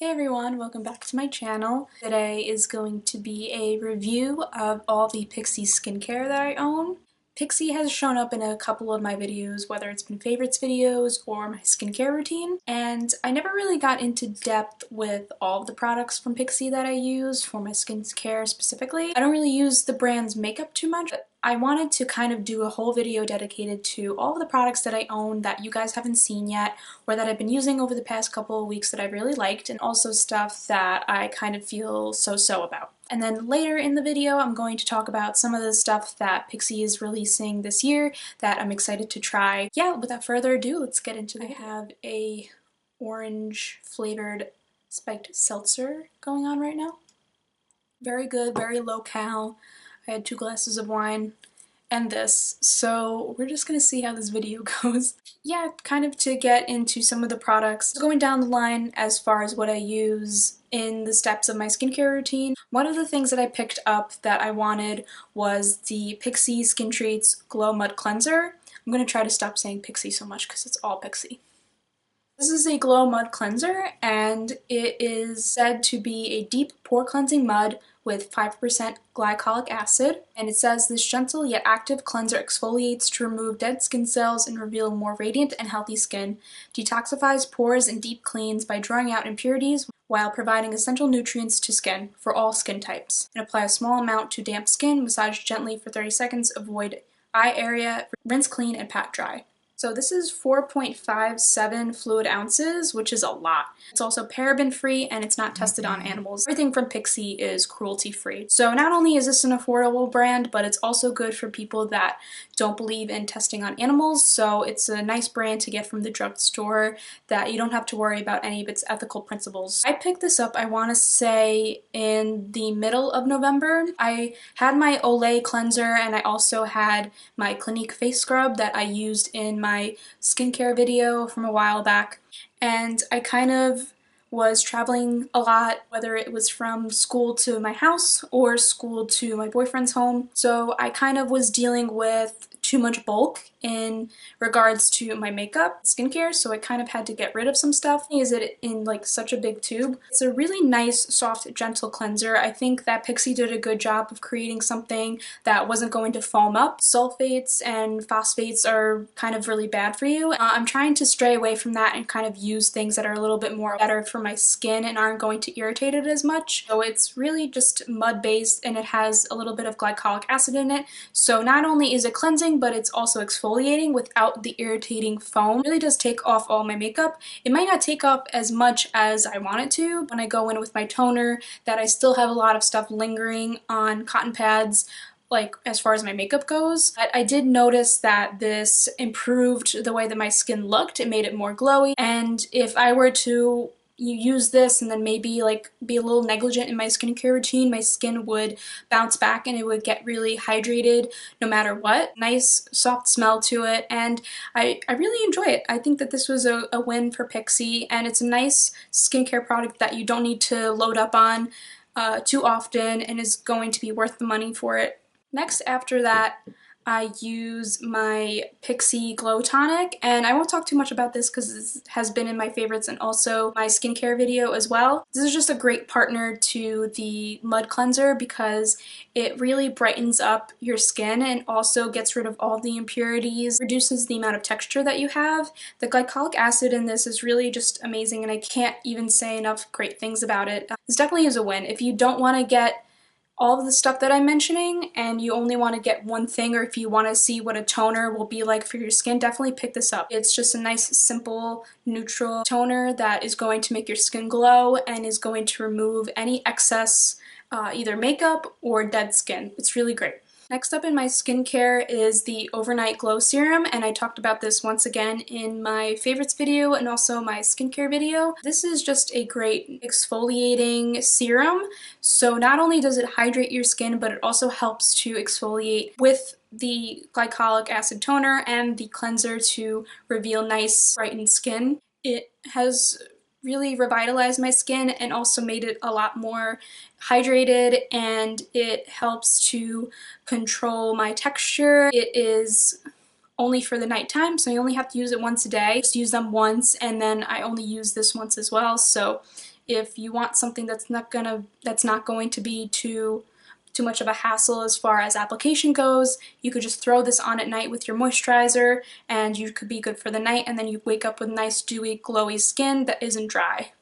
Hey everyone, welcome back to my channel. Today is going to be a review of all the Pixi skincare that I own. Pixi has shown up in a couple of my videos, whether it's been favorites videos or my skincare routine, and I never really got into depth with all of the products from Pixi that I use for my skincare specifically. I don't really use the brand's makeup too much, but I wanted to kind of do a whole video dedicated to all of the products that I own that you guys haven't seen yet or that I've been using over the past couple of weeks that I really liked, and also stuff that I kind of feel so-so about. And then later in the video, I'm going to talk about some of the stuff that Pixi is releasing this year that I'm excited to try. Yeah, without further ado, let's get into it. I have a orange flavored spiked seltzer going on right now. Very good, very low cal. I had 2 glasses of wine and this, so we're just gonna see how this video goes. Yeah, kind of to get into some of the products. Going down the line as far as what I use in the steps of my skincare routine, one of the things that I picked up that I wanted was the Pixi Skin Treats Glow Mud Cleanser. I'm gonna try to stop saying Pixi so much because it's all Pixi. This is a Glow Mud Cleanser, and it is said to be a deep pore cleansing mud with 5% glycolic acid, and it says this gentle yet active cleanser exfoliates to remove dead skin cells and reveal more radiant and healthy skin, detoxifies pores and deep cleans by drawing out impurities while providing essential nutrients to skin for all skin types, and apply a small amount to damp skin, massage gently for 30 seconds, avoid eye area, rinse clean, and pat dry. So this is 4.57 fluid ounces, which is a lot. It's also paraben free and it's not tested on animals. Everything from Pixi is cruelty free. So not only is this an affordable brand, but it's also good for people that don't believe in testing on animals. So it's a nice brand to get from the drugstore that you don't have to worry about any of its ethical principles. I picked this up, I want to say, in the middle of November. I had my Olay cleanser and I also had my Clinique face scrub that I used in my skincare video from a while back, and I kind of was traveling a lot, whether it was from school to my house or school to my boyfriend's home, so I kind of was dealing with too much bulk in regards to my makeup, skincare, so I kind of had to get rid of some stuff. Is it in like such a big tube? It's a really nice, soft, gentle cleanser. I think that Pixi did a good job of creating something that wasn't going to foam up. Sulfates and phosphates are kind of really bad for you. I'm trying to stray away from that and kind of use things that are a little bit more better for my skin and aren't going to irritate it as much. So it's really just mud based and it has a little bit of glycolic acid in it. So not only is it cleansing, but it's also exfoliating without the irritating foam. It really does take off all my makeup. It might not take off as much as I want it to when I go in with my toner, that I still have a lot of stuff lingering on cotton pads, like as far as my makeup goes. But I did notice that this improved the way that my skin looked. It made it more glowy, and if I were to use this and then maybe like be a little negligent in my skincare routine, my skin would bounce back and it would get really hydrated no matter what. Nice soft smell to it, and I really enjoy it. I think that this was a win for Pixi, and it's a nice skincare product that you don't need to load up on too often and is going to be worth the money for it. Next, after that, I use my Pixi Glow Tonic, and I won't talk too much about this because this has been in my favorites and also my skincare video as well. This is just a great partner to the mud cleanser because it really brightens up your skin and also gets rid of all the impurities, reduces the amount of texture that you have. The glycolic acid in this is really just amazing, and I can't even say enough great things about it. This definitely is a win. If you don't want to get all of the stuff that I'm mentioning and you only want to get one thing, or if you want to see what a toner will be like for your skin, definitely pick this up. It's just a nice, simple, neutral toner that is going to make your skin glow and is going to remove any excess either makeup or dead skin. It's really great. Next up in my skincare is the Overnight Glow Serum, and I talked about this once again in my favorites video and also my skincare video. This is just a great exfoliating serum, so not only does it hydrate your skin, but it also helps to exfoliate with the glycolic acid toner and the cleanser to reveal nice, brightened skin. It has really revitalized my skin and also made it a lot more hydrated, and it helps to control my texture. It is only for the nighttime, so I only have to use it once a day. Just use them once, and then I only use this once as well, so If you want something that's not going to be too much of a hassle as far as application goes, you could just throw this on at night with your moisturizer and you could be good for the night, and then you wake up with nice dewy glowy skin that isn't dry.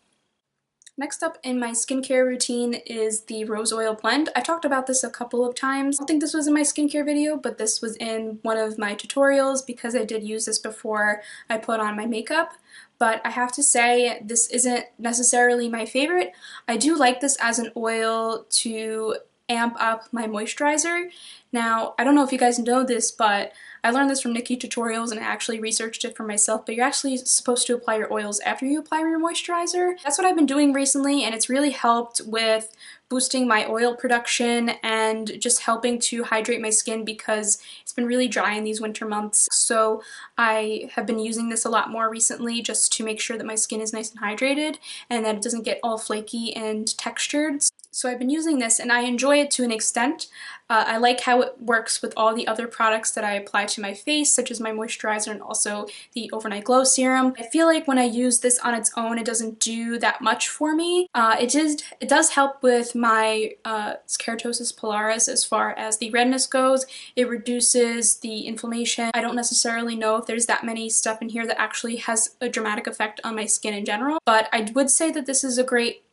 Next up in my skincare routine is the Rose Oil Blend. I talked about this a couple of times. I don't think this was in my skincare video, but this was in one of my tutorials because I did use this before I put on my makeup. But I have to say, this isn't necessarily my favorite. I do like this as an oil to amp up my moisturizer. Now, I don't know if you guys know this, but I learned this from Nikki Tutorials and I actually researched it for myself, but you're actually supposed to apply your oils after you apply your moisturizer. That's what I've been doing recently, and it's really helped with boosting my oil production and just helping to hydrate my skin because it's been really dry in these winter months. So I have been using this a lot more recently just to make sure that my skin is nice and hydrated and that it doesn't get all flaky and textured. So I've been using this and I enjoy it to an extent. I like how it works with all the other products that I apply to my face, such as my moisturizer and also the Overnight Glow Serum. I feel like when I use this on its own, it doesn't do that much for me. It does help with my keratosis pilaris as far as the redness goes. It reduces the inflammation. I don't necessarily know if there's that many stuff in here that actually has a dramatic effect on my skin in general, but I would say that this is a great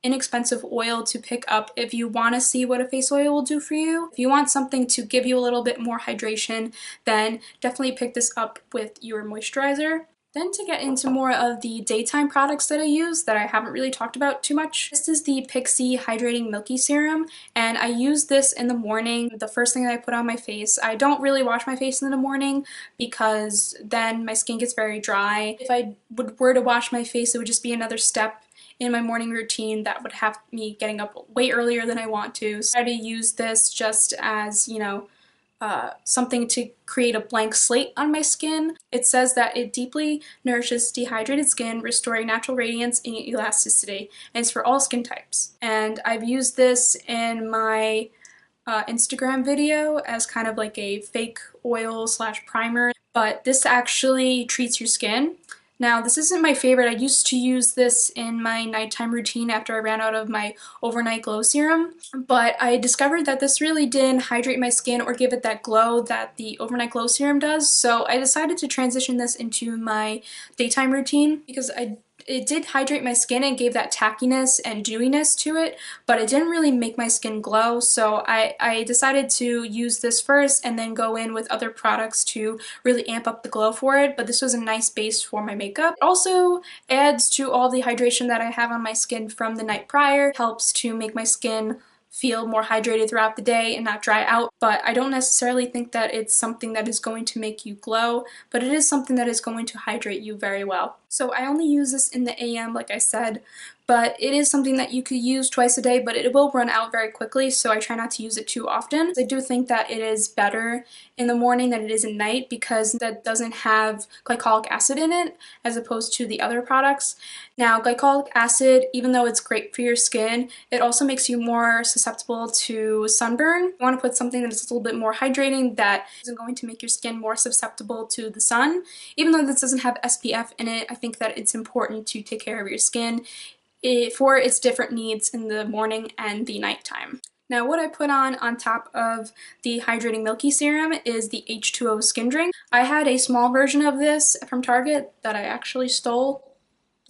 inexpensive oil to pick up if you want to see what a face oil will do for you. If you want something to give you a little bit more hydration, then definitely pick this up with your moisturizer. Then to get into more of the daytime products that I use that I haven't really talked about too much, this is the Pixi Hydrating Milky Serum, and I use this in the morning, the first thing that I put on my face. I don't really wash my face in the morning because then my skin gets very dry. If I were to wash my face, it would just be another step in my morning routine that would have me getting up way earlier than I want to. So I try to use this just as, you know, something to create a blank slate on my skin. It says that it deeply nourishes dehydrated skin, restoring natural radiance and elasticity, and it's for all skin types. And I've used this in my Instagram video as kind of like a fake oil slash primer, but this actually treats your skin. Now, this isn't my favorite. I used to use this in my nighttime routine after I ran out of my Overnight Glow Serum, but I discovered that this really didn't hydrate my skin or give it that glow that the Overnight Glow Serum does, so I decided to transition this into my daytime routine because it did hydrate my skin and gave that tackiness and dewiness to it, but it didn't really make my skin glow, so I decided to use this first and then go in with other products to really amp up the glow for it, but this was a nice base for my makeup. It also adds to all the hydration that I have on my skin from the night prior, helps to make my skin feel more hydrated throughout the day and not dry out, but I don't necessarily think that it's something that is going to make you glow, but it is something that is going to hydrate you very well. So I only use this in the AM, like I said, but it is something that you could use twice a day, but it will run out very quickly, so I try not to use it too often. I do think that it is better in the morning than it is at night because that doesn't have glycolic acid in it as opposed to the other products. Now, glycolic acid, even though it's great for your skin, it also makes you more susceptible to sunburn. You want to put something that's a little bit more hydrating that isn't going to make your skin more susceptible to the sun. Even though this doesn't have SPF in it, I think that it's important to take care of your skin for its different needs in the morning and the nighttime. Now, what I put on top of the Hydrating Milky Serum is the H2O SkinDrink. I had a small version of this from Target that I actually stole.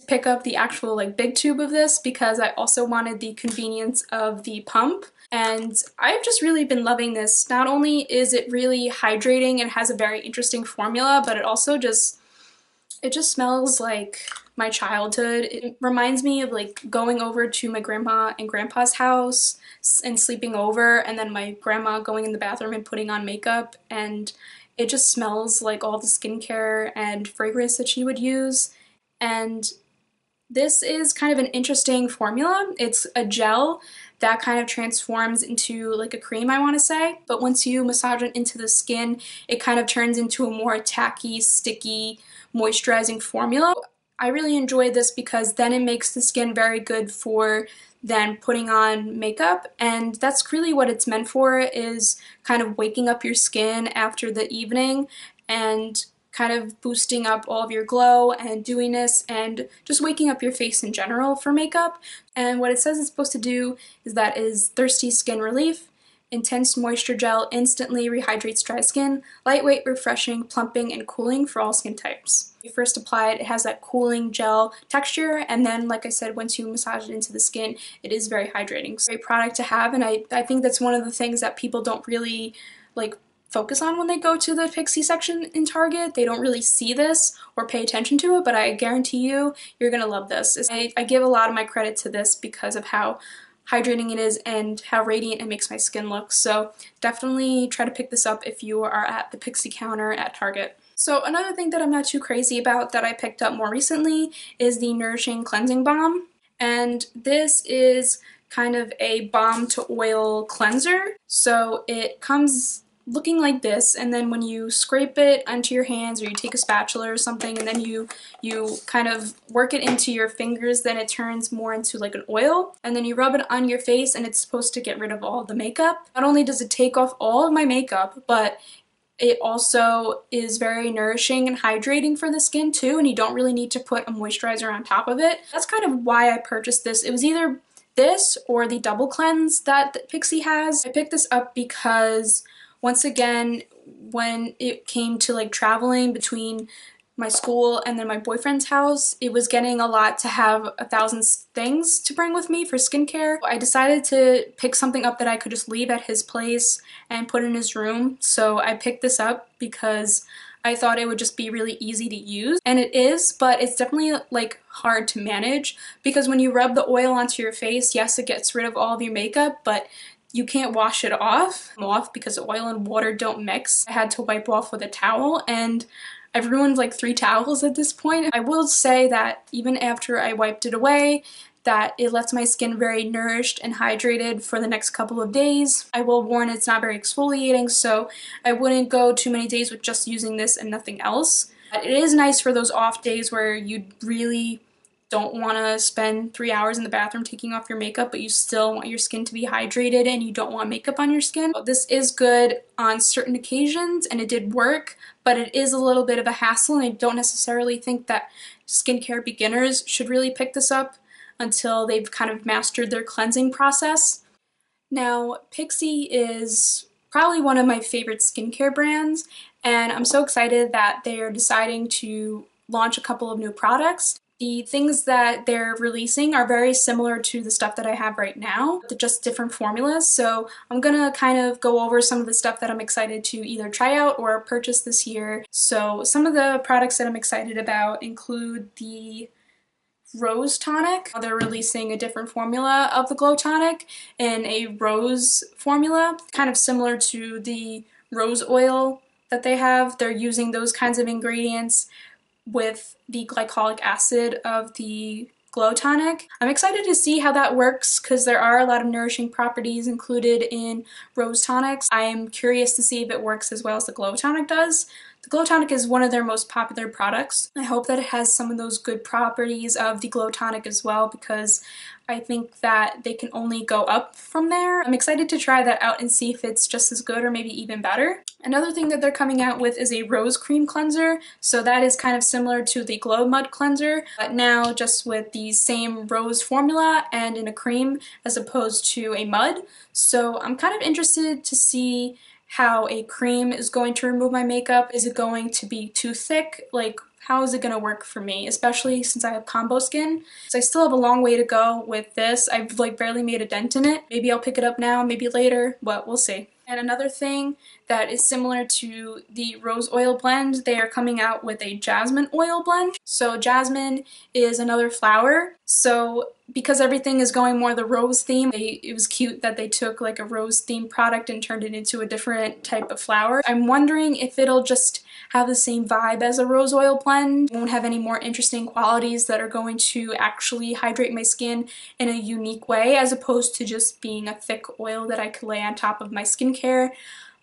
Pick up the actual big tube of this because I also wanted the convenience of the pump, and I've just really been loving this. Not only is it really hydrating and has a very interesting formula, but it also just smells like my childhood. It reminds me of going over to my grandma and grandpa's house and sleeping over, and then my grandma going in the bathroom and putting on makeup, and it just smells like all the skincare and fragrance that she would use. And this is kind of an interesting formula. It's a gel that kind of transforms into a cream, I want to say, but once you massage it into the skin, it kind of turns into a more tacky, sticky, moisturizing formula. I really enjoy this because then it makes the skin very good for then putting on makeup, and that's really what it's meant for, is kind of waking up your skin after the evening and kind of boosting up all of your glow and dewiness and just waking up your face in general for makeup. And what it says it's supposed to do is that is thirsty skin relief, intense moisture gel, instantly rehydrates dry skin, lightweight, refreshing, plumping, and cooling for all skin types. When you first apply it, it has that cooling gel texture, and then, like I said, once you massage it into the skin, it is very hydrating. So, great product to have, and I think that's one of the things that people don't really focus on when they go to the Pixi section in Target. They don't really see this or pay attention to it, but I guarantee you, you're gonna love this. I give a lot of my credit to this because of how hydrating it is and how radiant it makes my skin look. So definitely try to pick this up if you are at the Pixi counter at Target. So another thing that I'm not too crazy about that I picked up more recently is the Nourishing Cleansing Balm. And this is kind of a balm to oil cleanser. So it comes looking like this, and then when you scrape it onto your hands, or you take a spatula or something, and then you kind of work it into your fingers, then it turns more into like an oil, and then you rub it on your face, and it's supposed to get rid of all the makeup. Not only does it take off all of my makeup, but it also is very nourishing and hydrating for the skin too, and you don't really need to put a moisturizer on top of it. That's kind of why I purchased this. It was either this or the double cleanse that Pixi has. I picked this up because once again, when it came to traveling between my school and then my boyfriend's house, it was getting a lot to have 1,000 things to bring with me for skincare. I decided to pick something up that I could just leave at his place and put in his room. So I picked this up because I thought it would just be really easy to use. And it is, but it's definitely hard to manage because when you rub the oil onto your face, yes, it gets rid of all of your makeup, but you can't wash it off because oil and water don't mix. I had to wipe off with a towel, and I've ruined 3 towels at this point. I will say that even after I wiped it away, that it lets my skin very nourished and hydrated for the next couple of days. I will warn it's not very exfoliating, so I wouldn't go too many days with just using this and nothing else. But it is nice for those off days where you really don't want to spend 3 hours in the bathroom taking off your makeup, but you still want your skin to be hydrated and you don't want makeup on your skin. This is good on certain occasions and it did work, but it is a little bit of a hassle, and I don't necessarily think that skincare beginners should really pick this up until they've kind of mastered their cleansing process. Now, Pixi is probably one of my favorite skincare brands, and I'm so excited that they're deciding to launch a couple of new products. The things that they're releasing are very similar to the stuff that I have right now, they're just different formulas. So I'm gonna kind of go over some of the stuff that I'm excited to either try out or purchase this year. So some of the products that I'm excited about include the Rose Tonic. They're releasing a different formula of the Glow Tonic in a rose formula, kind of similar to the rose oil that they have. They're using those kinds of ingredients with the glycolic acid of the Glow Tonic. I'm excited to see how that works because there are a lot of nourishing properties included in rose tonics. I am curious to see if it works as well as the Glow Tonic does. The Glow Tonic is one of their most popular products. I hope that it has some of those good properties of the Glow Tonic as well, because I think that they can only go up from there. I'm excited to try that out and see if it's just as good or maybe even better. Another thing that they're coming out with is a rose cream cleanser. So that is kind of similar to the Glow Mud cleanser, but now just with the same rose formula and in a cream as opposed to a mud. So I'm kind of interested to see how a cream is going to remove my makeup. Is it going to be too thick? How is it going to work for me, especially since I have combo skin? So I still have a long way to go with this. I've barely made a dent in it. Maybe I'll pick it up now, maybe later, but we'll see. And another thing that is similar to the Rose Oil Blend, they are coming out with a Jasmine Oil Blend. So jasmine is another flower. So because everything is going more the rose theme, it was cute that they took a rose themed product and turned it into a different type of flower. I'm wondering if it'll just have the same vibe as a rose oil blend. It won't have any more interesting qualities that are going to actually hydrate my skin in a unique way, as opposed to just being a thick oil that I could lay on top of my skincare.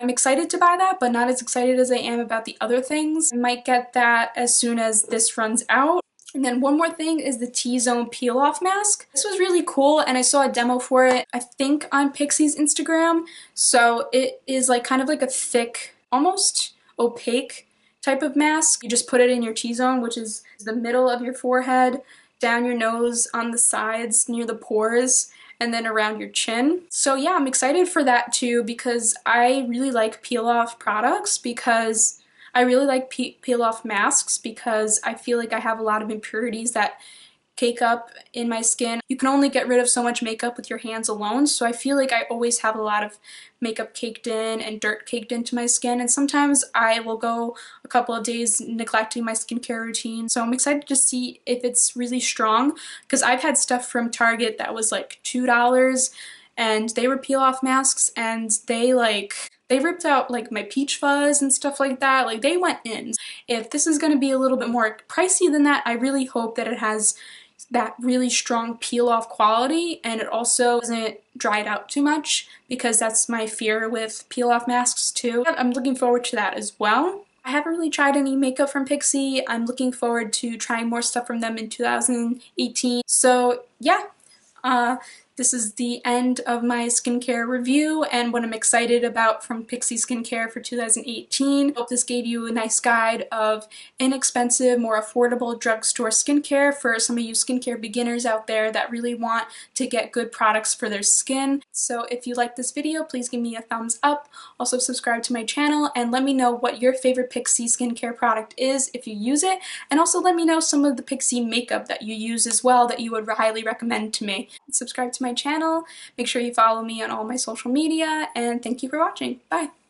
I'm excited to buy that, but not as excited as I am about the other things. I might get that as soon as this runs out. And then one more thing is the T-Zone Peel-Off Mask. This was really cool, and I saw a demo for it, I think on Pixi's Instagram. So it is kind of a thick, almost opaque type of mask. You just put it in your T-zone, which is the middle of your forehead, down your nose, on the sides, near the pores, and then around your chin. So yeah, I'm excited for that too because I really like peel-off products because I really like peel-off masks because I feel like I have a lot of impurities that cake up in my skin. You can only get rid of so much makeup with your hands alone, so I feel like I always have a lot of makeup caked in and dirt caked into my skin, and sometimes I will go a couple of days neglecting my skincare routine. So I'm excited to see if it's really strong because I've had stuff from Target that was like $2 and they were peel-off masks and they ripped out like my peach fuzz and stuff like that. Like they went in. If this is going to be a little bit more pricey than that, I really hope that it has that really strong peel-off quality and it also doesn't dry it out too much because that's my fear with peel-off masks too. I'm looking forward to that as well. I haven't really tried any makeup from Pixi. I'm looking forward to trying more stuff from them in 2018. So yeah, this is the end of my skincare review and what I'm excited about from Pixi Skincare for 2018. Hope this gave you a nice guide of inexpensive, more affordable drugstore skincare for some of you skincare beginners out there that really want to get good products for their skin. So if you like this video, please give me a thumbs up. Also subscribe to my channel and let me know what your favorite Pixi skincare product is if you use it. And also let me know some of the Pixi makeup that you use as well that you would highly recommend to me. Subscribe to my channel, make sure you follow me on all my social media, and thank you for watching. Bye!